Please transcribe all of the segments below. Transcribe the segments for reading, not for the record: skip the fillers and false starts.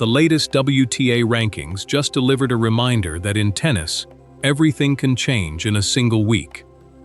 The latest WTA rankings just delivered a reminder that in tennis, everything can change in a single week.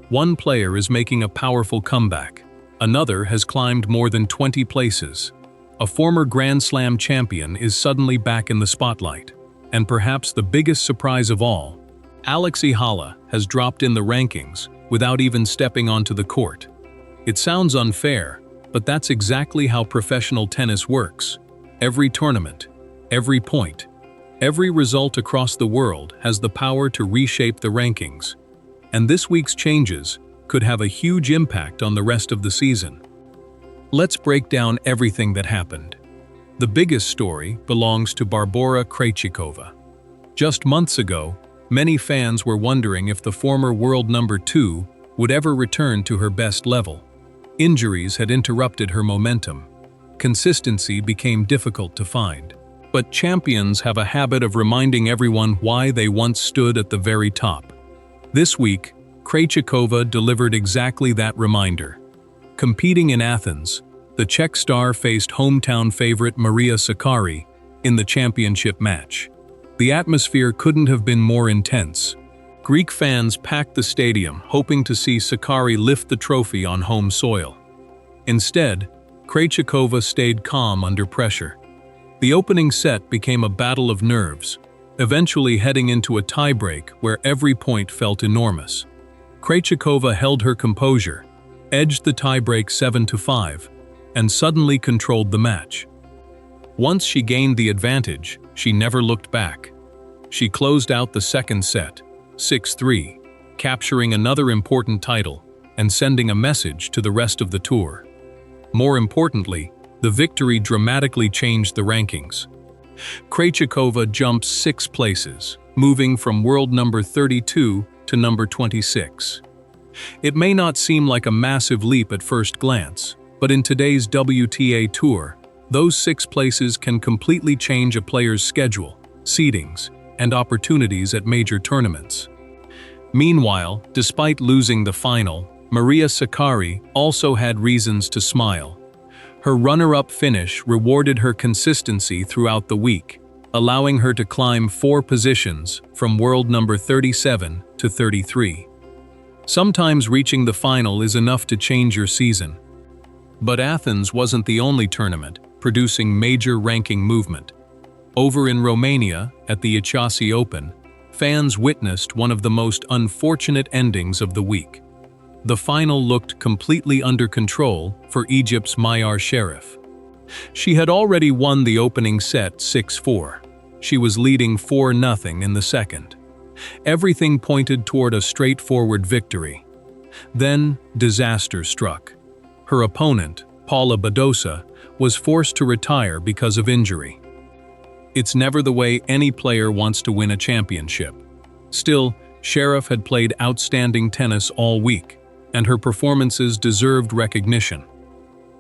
One player is making a powerful comeback. Another has climbed more than 20 places. A former Grand Slam champion is suddenly back in the spotlight. And perhaps the biggest surprise of all, Alex Eala has dropped in the rankings without even stepping onto the court. It sounds unfair, but that's exactly how professional tennis works. Every tournament, every point, every result across the world has the power to reshape the rankings. And this week's changes could have a huge impact on the rest of the season. Let's break down everything that happened. The biggest story belongs to Barbora Krejcikova. Just months ago, many fans were wondering if the former world number 2 would ever return to her best level. Injuries had interrupted her momentum. Consistency became difficult to find. But champions have a habit of reminding everyone why they once stood at the very top. This week, Krejcikova delivered exactly that reminder. Competing in Athens, the Czech star faced hometown favorite Maria Sakkari in the championship match. The atmosphere couldn't have been more intense. Greek fans packed the stadium, hoping to see Sakkari lift the trophy on home soil. Instead, Krejcikova stayed calm under pressure. The opening set became a battle of nerves, eventually heading into a tiebreak where every point felt enormous. Krejcikova held her composure, edged the tiebreak 7-5, and suddenly controlled the match. Once she gained the advantage, she never looked back. She closed out the second set, 6-3, capturing another important title and sending a message to the rest of the tour. More importantly, the victory dramatically changed the rankings. Krejcikova jumped 6 places, moving from world number 32 to number 26. It may not seem like a massive leap at first glance, but in today's WTA Tour, those 6 places can completely change a player's schedule, seedings, and opportunities at major tournaments. Meanwhile, despite losing the final, Maria Sakkari also had reasons to smile. Her runner-up finish rewarded her consistency throughout the week, allowing her to climb 4 positions from world number 37 to 33. Sometimes reaching the final is enough to change your season. But Athens wasn't the only tournament producing major ranking movement. Over in Romania, at the Ichasi Open, fans witnessed one of the most unfortunate endings of the week. The final looked completely under control for Egypt's Mayar Sherif. She had already won the opening set 6-4. She was leading 4-0 in the second. Everything pointed toward a straightforward victory. Then, disaster struck. Her opponent, Paula Badosa, was forced to retire because of injury. It's never the way any player wants to win a championship. Still, Sherif had played outstanding tennis all week, and her performances deserved recognition.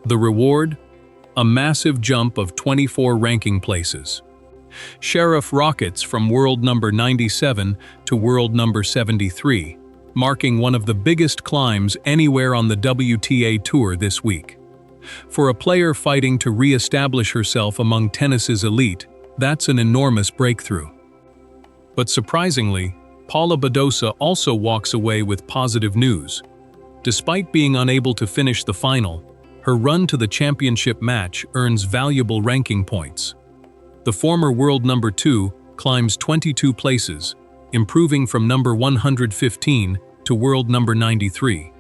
The reward? A massive jump of 24 ranking places. Sherif rockets from world number 97 to world number 73, marking one of the biggest climbs anywhere on the WTA Tour this week. For a player fighting to re-establish herself among tennis's elite, that's an enormous breakthrough. But surprisingly, Paula Badosa also walks away with positive news. Despite being unable to finish the final, her run to the championship match earns valuable ranking points. The former world number 2 climbs 22 places, improving from number 115 to world number 93.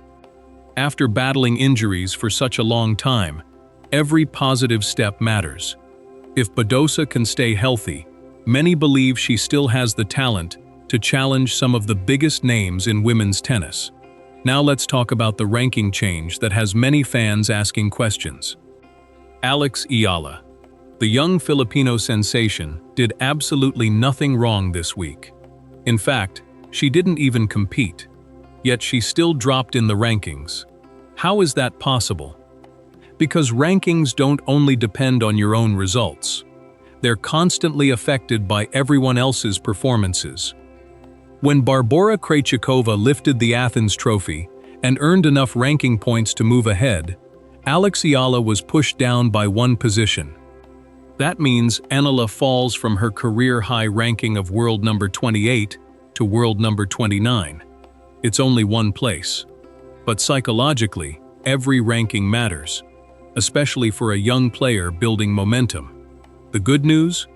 After battling injuries for such a long time, every positive step matters. If Badosa can stay healthy, many believe she still has the talent to challenge some of the biggest names in women's tennis. Now let's talk about the ranking change that has many fans asking questions. Alex Eala, the young Filipino sensation, did absolutely nothing wrong this week. In fact, she didn't even compete. Yet she still dropped in the rankings. How is that possible? Because rankings don't only depend on your own results. They're constantly affected by everyone else's performances. When Barbora Krejcikova lifted the Athens trophy and earned enough ranking points to move ahead, Alex Eala was pushed down by 1 position. That means Eala falls from her career-high ranking of world number 28 to world number 29. It's only one place. But psychologically, every ranking matters, especially for a young player building momentum. The good news?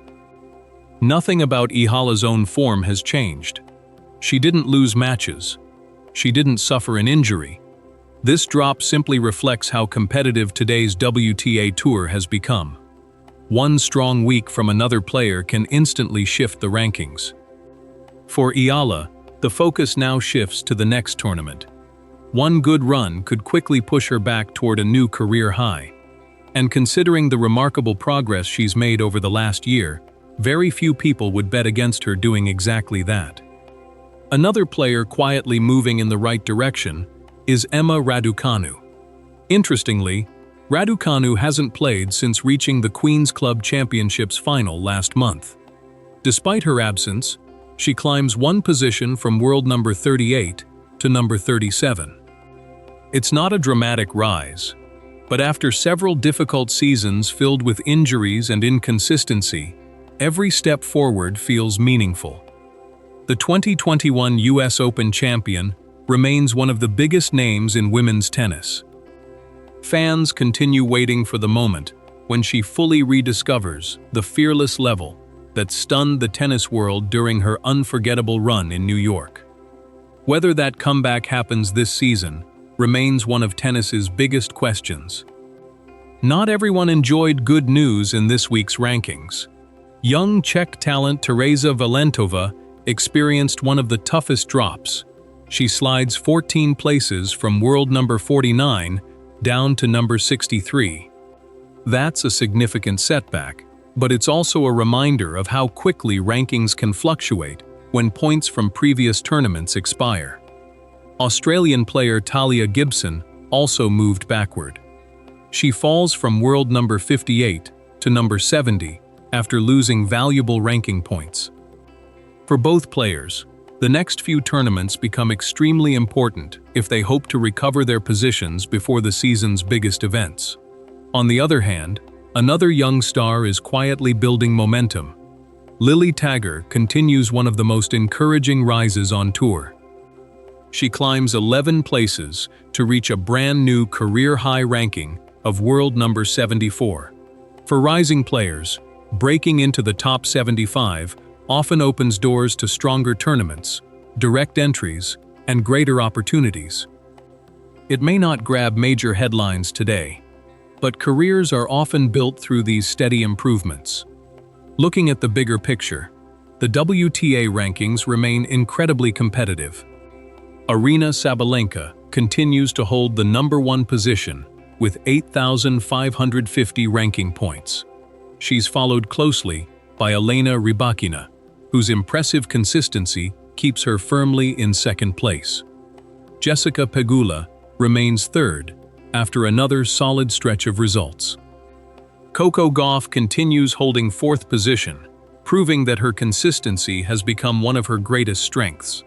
Nothing about Eala's own form has changed. She didn't lose matches. She didn't suffer an injury. This drop simply reflects how competitive today's WTA Tour has become. One strong week from another player can instantly shift the rankings. For Eala, the focus now shifts to the next tournament. One good run could quickly push her back toward a new career high. And considering the remarkable progress she's made over the last year, very few people would bet against her doing exactly that. Another player quietly moving in the right direction is Emma Raducanu. Interestingly, Raducanu hasn't played since reaching the Queen's Club Championships final last month. Despite her absence, she climbs one position from world number 38 to number 37. It's not a dramatic rise, but after several difficult seasons filled with injuries and inconsistency, every step forward feels meaningful. The 2021 US Open champion remains one of the biggest names in women's tennis. Fans continue waiting for the moment when she fully rediscovers the fearless level that stunned the tennis world during her unforgettable run in New York. Whether that comeback happens this season remains one of tennis's biggest questions. Not everyone enjoyed good news in this week's rankings. Young Czech talent Tereza Valentova experienced one of the toughest drops. She slides 14 places from world number 49 down to number 63. That's a significant setback, but it's also a reminder of how quickly rankings can fluctuate when points from previous tournaments expire. Australian player Talia Gibson also moved backward. She falls from world number 58 to number 70 after losing valuable ranking points. For both players, the next few tournaments become extremely important if they hope to recover their positions before the season's biggest events. On the other hand, another young star is quietly building momentum. Lily Tagger continues one of the most encouraging rises on tour. She climbs 11 places to reach a brand new career-high ranking of world number 74. For rising players, breaking into the top 75 often opens doors to stronger tournaments, direct entries, and greater opportunities. It may not grab major headlines today, but careers are often built through these steady improvements. Looking at the bigger picture, the WTA rankings remain incredibly competitive. Aryna Sabalenka continues to hold the number one position with 8,550 ranking points. She's followed closely by Elena Rybakina, whose impressive consistency keeps her firmly in second place. Jessica Pegula remains third after another solid stretch of results. Coco Gauff continues holding fourth position, proving that her consistency has become one of her greatest strengths.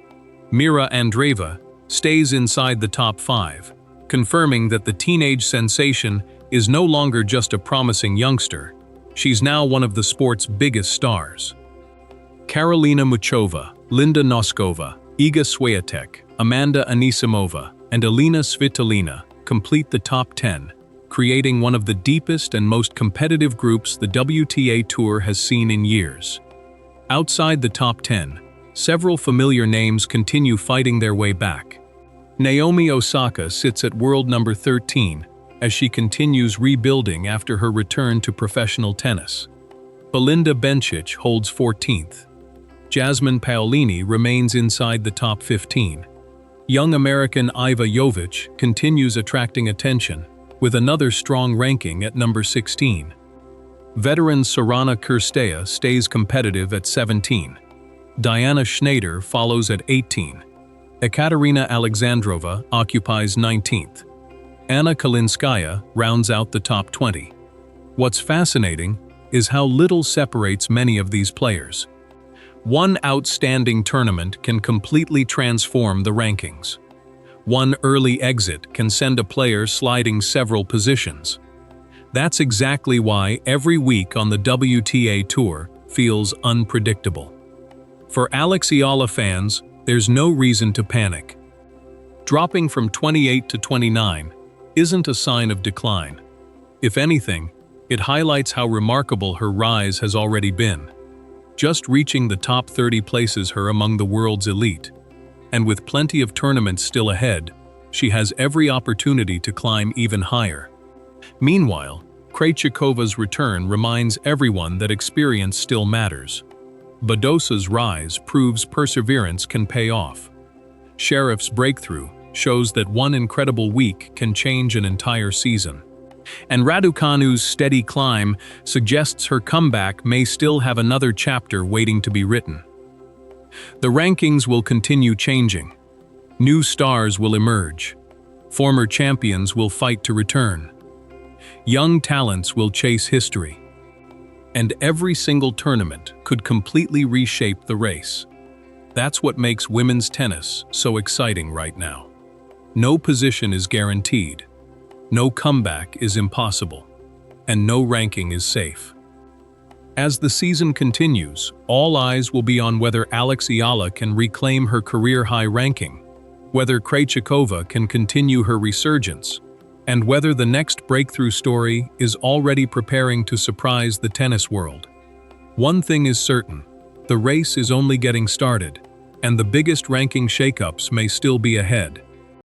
Mira Andreeva stays inside the top 5, confirming that the teenage sensation is no longer just a promising youngster. She's now one of the sport's biggest stars. Karolina Muchova, Linda Noskova, Iga Swiatek, Amanda Anisimova, and Elina Svitolina complete the top 10, creating one of the deepest and most competitive groups the WTA Tour has seen in years. Outside the top 10, several familiar names continue fighting their way back. Naomi Osaka sits at world number 13 as she continues rebuilding after her return to professional tennis. Belinda Bencic holds 14th. Jasmine Paolini remains inside the top 15. Young American Iva Jovic continues attracting attention, with another strong ranking at number 16. Veteran Sorana Cirstea stays competitive at 17. Diana Schneider follows at 18. Ekaterina Alexandrova occupies 19th. Anna Kalinskaya rounds out the top 20. What's fascinating is how little separates many of these players. One outstanding tournament can completely transform the rankings. One early exit can send a player sliding several positions. That's exactly why every week on the WTA Tour feels unpredictable. For Alex Eala fans, there's no reason to panic. Dropping from 28 to 29 isn't a sign of decline. If anything, it highlights how remarkable her rise has already been. Just reaching the top 30 places her among the world's elite. And with plenty of tournaments still ahead, she has every opportunity to climb even higher. Meanwhile, Krejcikova's return reminds everyone that experience still matters. Badosa's rise proves perseverance can pay off. Sheriff's breakthrough shows that one incredible week can change an entire season. And Raducanu's steady climb suggests her comeback may still have another chapter waiting to be written. The rankings will continue changing. New stars will emerge. Former champions will fight to return. Young talents will chase history. And every single tournament could completely reshape the race. That's what makes women's tennis so exciting right now. No position is guaranteed. No comeback is impossible. And no ranking is safe. As the season continues, all eyes will be on whether Alex Eala can reclaim her career-high ranking, whether Krejcikova can continue her resurgence, and whether the next breakthrough story is already preparing to surprise the tennis world. One thing is certain, the race is only getting started, and the biggest ranking shakeups may still be ahead.